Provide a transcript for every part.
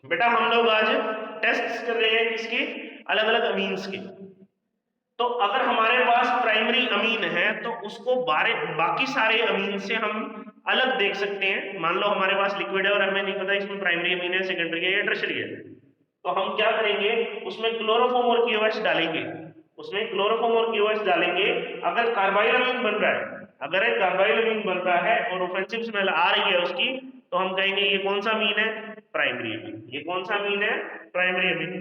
बेटा हम लोग आज टेस्ट कर रहे हैं किसके, अलग अलग अमीन्स के। तो अगर हमारे पास प्राइमरी अमीन है तो उसको बाकी सारे अमीन से हम अलग देख सकते हैं। मान लो हमारे पास लिक्विड है और हमें नहीं पता इसमें प्राइमरी अमीन है, सेकेंडरी है या टर्शरी है, तो हम क्या करेंगे, उसमें क्लोरोफॉर्म और क्यूएच डालेंगे। उसमें क्लोरोफॉर्म और क्यूएच डालेंगे। अगर कार्बाइल अमीन बन रहा है, अगर एक कार्बाइल अमीन बन रहा है और ऑफेंसिव स्मेल आ रही है उसकी, तो हम कहेंगे ये कौन सा अमीन है, प्राइमरी अमीन। ये कौन सा अमीन है, प्राइमरी अमीन।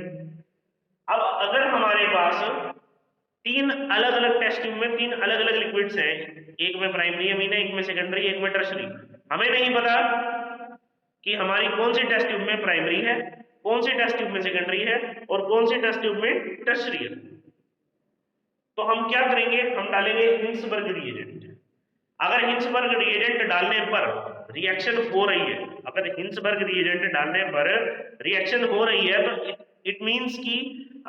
अब अगर हमारे पास तीन अलग अलग टेस्ट ट्यूब में तीन अलग अलग लिक्विड्स हैं, एक में प्राइमरी अमीन है, एक में सेकेंडरी, एक में टर्शरी, हमें नहीं पता कि हमारी कौन सी टेस्ट ट्यूब में प्राइमरी है, कौन सी टेस्ट ट्यूब में सेकेंडरी है और कौन सी टेस्ट ट्यूब में टर्शरी है, तो हम क्या करेंगे, हम डालेंगे हिंसबर्ग रिएजेंट। अगर हिंसबर्ग रिएजेंट डालने पर रिएक्शन हो रही है, अगर हिंसबर्ग रिएजेंट डालने पर रिएक्शन हो रही है, तो इट मींस कि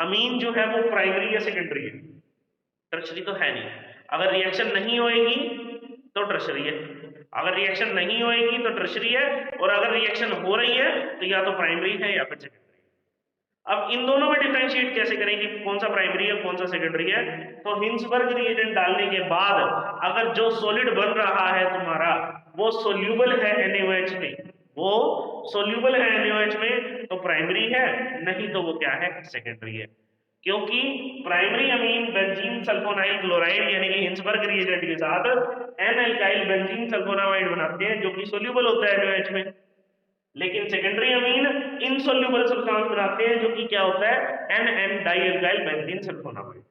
अमीन जो है वो प्राइमरी या सेकेंडरी है, टर्शरी तो है नहीं। अगर रिएक्शन नहीं होएगी तो टर्शरी है, अगर रिएक्शन नहीं होएगी तो टर्शरी है, और अगर रिएक्शन हो रही है तो या तो प्राइमरी है या फिर सेकेंडरी। अब इन दोनों में डिफरेंशिएट कैसे करें कि कौन सा प्राइमरी है कौन सा सेकेंडरी है, तो हिंसबर्ग रिएजेंट डालने के बाद अगर जो सॉलिड बन रहा है तुम्हारा वो सोल्यूबल है NaOH में, वो सोल्यूबल है NaOH में, तो प्राइमरी है, नहीं तो वो क्या है, सेकेंडरी है। क्योंकि primary amine benzene sulfonyl chloride यानी कि हिंसबर्ग रिएजेंट के साथ एन एल्काइल बेंजीन सल्फोनामाइड बनाते हैं जो कि सोल्यूबल होता है NaOH में, लेकिन सेकेंडरी अमीन इनसोल्यूबल सब्सटेंस बनाते हैं जो कि क्या होता है, NN डाइएल्काइल बेंजीन सल्फोनामाइड।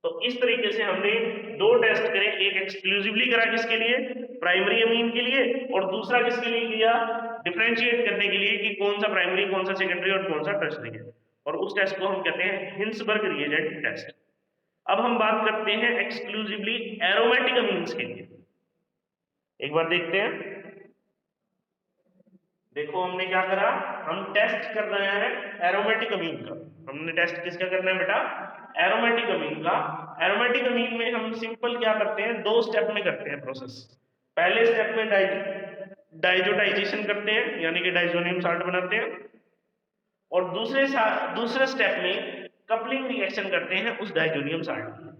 तो इस तरीके से हमने दो टेस्ट करे, एक एक्सक्लूसिवली करा किसके लिए, प्राइमरी अमीन के लिए, और दूसरा किसके लिए किया, डिफरेंशिएट करने के लिए कि कौन सा प्राइमरी कौन सा सेकेंडरी और कौन सा टर्शरी है, और उस टेस्ट को हम कहते हैं हिंसबर्ग रिएजेंट टेस्ट। अब हम बात करते हैं एक्सक्लूसिवली एरोमेटिक अमीन्स के लिए। एक बार देखते हैं, देखो हमने क्या करा, हम टेस्ट कर रहे हैं एरोमेटिक अमीन का। हमने टेस्ट किसका करना है बेटा, एरोमेटिक अमीन का। एरोमेटिक अमीन में हम सिंपल क्या करते हैं, दो स्टेप में करते हैं प्रोसेस। पहले स्टेप में डाइजोटाइजेशन करते हैं यानी कि डाइजोनियम साल्ट बनाते हैं, और दूसरे स्टेप में कपलिंग रिएक्शन करते हैं उस डाइजोनियम साल्ट की।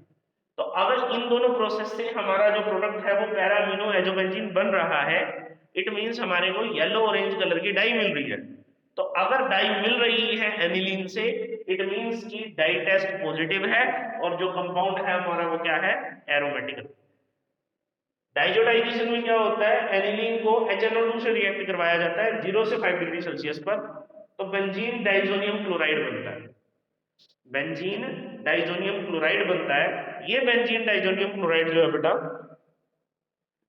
तो अगर इन दोनों प्रोसेस से हमारा जो प्रोडक्ट है वो पैरा अमीनो एजोबेंजीन बन रहा है, इट मींस हमारे को येलो ऑरेंज कलर की डाई मिल रही है। तो अगर डाई मिल रही है एनिलीन से, इट मींस कि डाई टेस्ट पॉजिटिव है, और जो कंपाउंड है हमारा वो क्या है, एरोमेटिक। डाइजोटाइजेशन में क्या होता है, एनिलीन को HNO2 से रिएक्ट करवाया जाता है 0 से 5 डिग्री सेल्सियस पर, तो बेंजीन डाइजोनियम क्लोराइड बनता है, बेंजीन डाइजोनियम क्लोराइड बनता है। ये बेंजीन डाइजोनियम क्लोराइड जो है बेटा,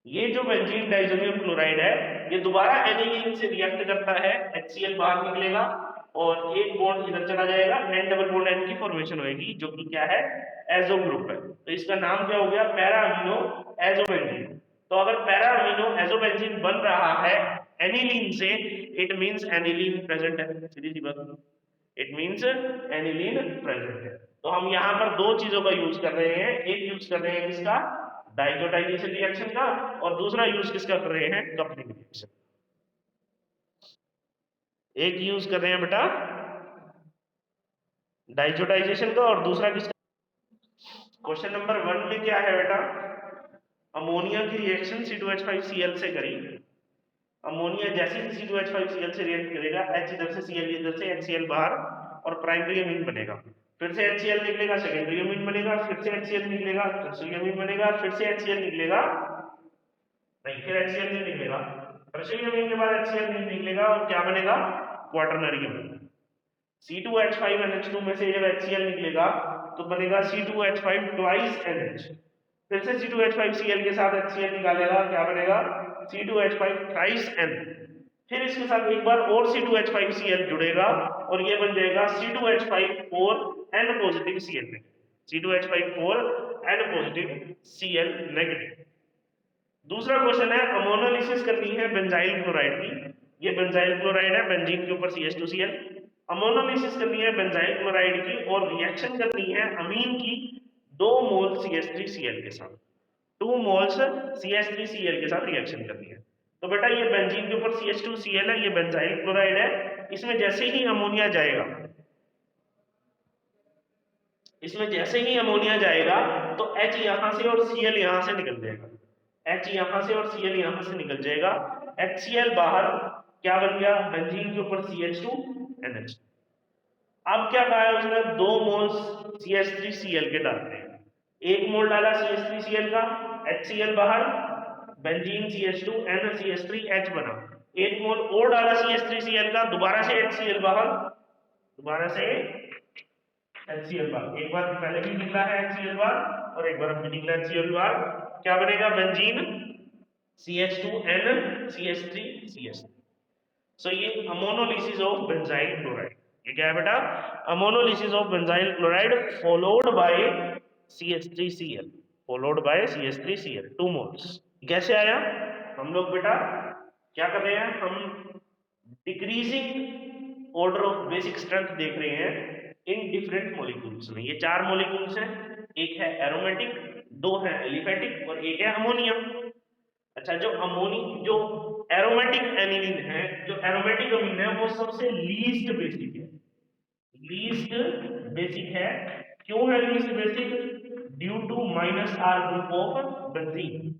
ये जो बेंजीन डाइजोनियम क्लोराइड है, ये दोबारा एनिलीन से रिएक्ट करता है, HCl बाहर निकलेगा और एक बॉन्ड इधर चला जाएगा, N डबल बॉन्ड N की फॉर्मेशन होगी जो कि क्या है, एजो ग्रुप है। तो इसका नाम क्या हो गया, पैरा अमीनो एजोबेंजीन। तो अगर पैरा अमीनो एजोबेंजीन बन रहा है एनिलीन से, इट मींस एनिलीन प्रेजेंट है, सीधी सी बात, इट मींस एनिलीन प्रेजेंट है। तो हम यहाँ पर दो चीजों का यूज कर रहे हैं, एक यूज कर रहे हैं किसका, डाइजोटाइजेशन रिएक्शन का, और दूसरा यूज किसका कर रहे हैं, कपलिंग रिएक्शन। एक यूज कर रहे हैं बेटा डाइजोटाइजेशन का और दूसरा किसका। क्वेश्चन नंबर 1 में क्या है बेटा, अमोनिया की रिएक्शन C2H5Cl से करी। अमोनिया जैसे ही C2H5Cl से रिएक्ट करेगा, H इधर से Cl इधर से, HCl बाहर, और प्राइमरी अमीन बनेगा। फिर से HCl निकलेगा, सेकेंडरी अमीन बनेगा, फिर से HCl निकलेगा, टर्शरी अमीन बनेगा, फिर से HCl निकलेगा, नहीं फिर HCl नहीं निकलेगा, टर्शरी अमीन के बाद HCl नहीं निकलेगा, और क्या बनेगा, क्वाटरनरी अमीन। C2H5NH2 में से जब HCl निकलेगा तो बनेगा C2H5 ट्वाइस NH, फिर से C2H5Cl के साथ HCl निकालेगा, क्या बनेगा, C2H5 थ्राइस N, फिर इसके साथ एक बार और C2H5Cl जुड़ेगा और ये बन जाएगा C2H5 4 N positive Cl negative, C2H5 4 N positive Cl negative. दूसरा क्वेश्चन है, अमोनोलिसिस करनी है बेंजाइल क्लोराइड की। ये बेंजाइल क्लोराइड है, बेंजीन के ऊपर CH2Cl। अमोनोलिसिस करनी है बेंजाइल क्लोराइड की और रिएक्शन करनी है अमीन की 2 मोल CH3Cl के साथ, 2 मोल्स CH3Cl के साथ रिएक्शन करनी है। तो बेटा ये बेंजीन के ऊपर CH2Cl है, ये बेंजाइल क्लोराइड है। इसमें जैसे ही अमोनिया जाएगा, इसमें जैसे ही अमोनिया जाएगा तो H यहां से और Cl यहां से निकल जाएगा, H यहां से और Cl यहां से निकल जाएगा। HCl बाहर, क्या बन गया, बेंजीन के ऊपर CH2NH। अब क्या कहा है उसने, 2 मोल्स CH3Cl के डालते हैं, 1 मोल डाला CH3Cl का, HCl बाहर, बेंजीन CH2 N CH3H बना। 1 मोल और डाला CH3Cl का, दोबारा से HCl बाहर, दोबारा से HCl बार, एक बार पहले भी निकला है HCl बार और एक बार अभी निकला HCl बार। क्या बनेगा, बेंजीन CH2N CH3CH। सो ये अमोनोलिसिस ऑफ बेंजाइल क्लोराइड। ये क्या है बेटा, ammonolysis of benzyl chloride followed by CH3Cl, followed by CH3Cl 2 moles. कैसे आया, हम लोग बेटा क्या कर रहे हैं, हम decreasing order of basic strength देख रहे हैं इन डिफरेंट मॉलिक्यूल्स में। ये 4 मॉलिक्यूल्स हैं, एक है एरोमेटिक, 2 है एलिफेटिक और एक है अमोनिया। अच्छा, जो एरोमेटिक एनिलीन है, जो एरोमेटिक अमीन है, वो सबसे लीस्ट बेसिक है, लीस्ट बेसिक है। क्यों है least basic, due to -R group of benzene.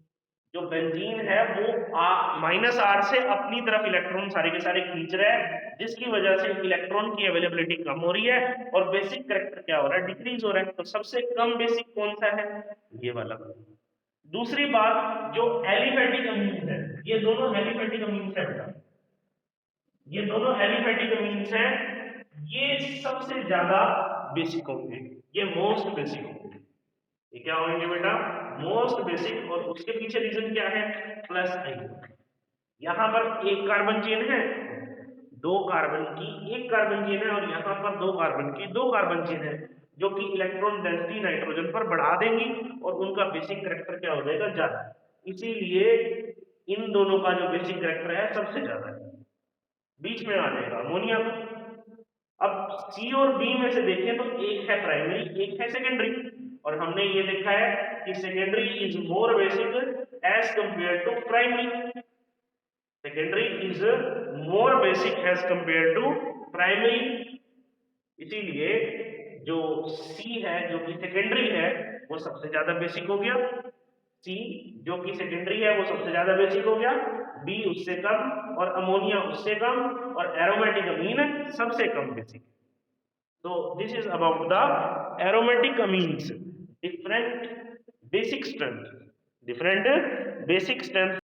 जो बेंजीन है वो -R से अपनी तरफ इलेक्ट्रॉन सारे के सारे खींच रहा है, जिसकी वजह से इलेक्ट्रॉन की अवेलेबिलिटी कम हो रही है और बेसिक कैरेक्टर क्या हो रहा है, डिक्रीज हो रहा है। तो सबसे कम बेसिक कौन सा है, ये वाला। दूसरी बात, जो एलिफेटिक अमीन्स है, ये दोनों एलिफेटिक अमीन्स है बेटा, ये दोनों एलिफेटिक अमीन्स हैं, ये सबसे ज्यादा बेसिक होंगे, ये मोस्ट बेसिक होंगे। ये क्या होंगे बेटा, मोस्ट बेसिक। और उसके पीछे रीजन क्या है, +I। यहां पर एक कार्बन चेन है, 2 कार्बन की एक कार्बन चेन है, और यहां पर 2 कार्बन की 2 कार्बन चेन है, जो कि इलेक्ट्रॉन डेंसिटी नाइट्रोजन पर बढ़ा देंगी और उनका बेसिक कैरेक्टर क्या हो जाएगा, ज्यादा। इसीलिए इन दोनों का जो बेसिक कैरेक्टर है सबसे ज्यादा है। बीच में आ जाएगा अमोनिया। अब सी और बी में से देखें तो एक है प्राइमरी, एक है सेकेंडरी, और हमने ये देखा है कि secondary is more basic as compare to primary. Secondary is more basic as compare to primary. इसीलिए जो सी है, जो कि सेकेंडरी है, वो सबसे ज्यादा बेसिक हो गया। सी जो कि सेकेंडरी है वो सबसे ज्यादा बेसिक हो गया, बी उससे कम, और अमोनिया उससे कम, और एरोमेटिक अमीन सबसे कम basic. So this is about the aromatic amines, different basic strength, different basic strength